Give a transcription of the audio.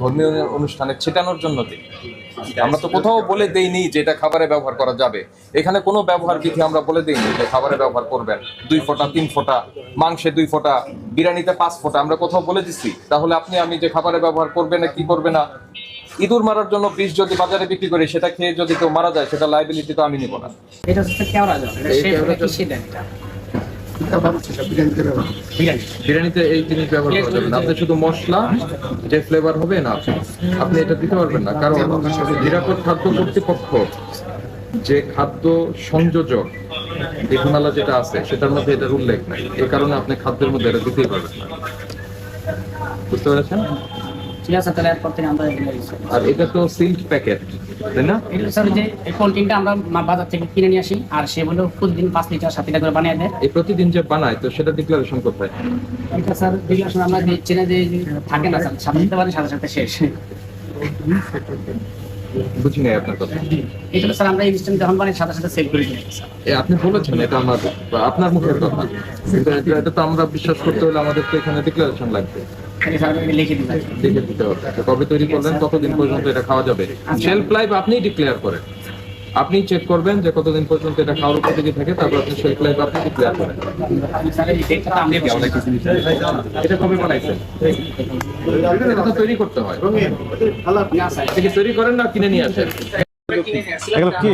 ধর্মীয় অনুষ্ঠানে ছেটানোর জন্য দিই। আমরা তো কোথাও বলে দেইনি যে এটা খাবারে ব্যবহার করা যাবে। এখানে কোনো ব্যবহার বিধি আমরা বলে দিইনি যে খাবারে ব্যবহার করবেন 2 ফোঁটা 3 ফোঁটা, মাংসে 2 ফোঁটা, বিরিয়ানিতে 5 ফোঁটা আমরা কোথাও বলে দিচ্ছি? তাহলে আপনি আমি যে খাবারে ব্যবহার করবে না কি করবে না, ইঁদুর মারার জন্য বিষ যদি বাজারে বিক্রি করি সেটা খেয়ে যদি কেউ মারা যায় সেটা লাইবিলিটি তো আমি নিব না। এটা হচ্ছে কেওড়া জল, এটা শেফ কিসে দেন এটা? বিরিয়ানিতে এই জিনিস ব্যবহার করা যাবে না। আপনি শুধু মশলা যে ফ্লেভার হবে না, আপনি এটা দিতে পারবেন না, কারণ নিরাপদ খাদ্য কর্তৃপক্ষ যে খাদ্য সংযোজক বিধানালা যেটা আছে সেটার মধ্যে এটার উল্লেখ নাই। এই কারণে আপনি খাদ্যের মধ্যে এটা দিতেই পারবেন না। বুঝতে পেরেছেন? ঠিক আছে, তাহলে এরপর থেকে আমরা এগুলো ইউজ করি। আর এটা তো সিল্ড প্যাকেট, তাই না? এগুলো স্যার যে এই কোল্ড-ড্রিঙ্কটা আমরা বাজার থেকে কিনে নিয়ে আসি, আর সে বলে প্রতিদিন 5 লিটার 7 লিটার করে বানিয়ে দেয়। এই প্রতিদিন যে বানায় তো সেটা ডিক্লারেশন কোথায়? এটা স্যার ডিক্লারেশন আমরা দিচ্ছি না, যে থাকে না স্যার, সাথে সাথে সাথে সাথে শেষ। বুঝি নাই আপনার কথা। এটা তো স্যার আমরা ইনস্ট্যান্ট যখন বানাই সাথে সাথে সেভ করে দিই স্যার। আপনি বলেছেন এটা আপনার মুখের কথা, কিন্তু এটা তো আমরা বিশ্বাস করতে হলে আমাদের তো এখানে ডিক্লারেশন লাগবে, তাহলে স্যার আমি লিখে দিই। লিখে দিতে হবে। তো কবে তৈরি করলেন, কতদিন পর্যন্ত এটা খাওয়া যাবে, শেলফ লাইফ আপনিই ডিক্লেয়ার করেন। আপনি চেক করবেন যে কতদিন পর্যন্ত এটা খাওয়ার উপযোগী থাকে, তারপর আপনি শেলফ লাইফ আপনি ডিক্লেয়ার করেন। স্যার এই ডেটটা আমি এটা কবে বানাইছেন? এটা তো তৈরি করতে হয়। না স্যার, এটা কি তৈরি করেন না কিনে নিয়ে আসেন? এগুলো কি?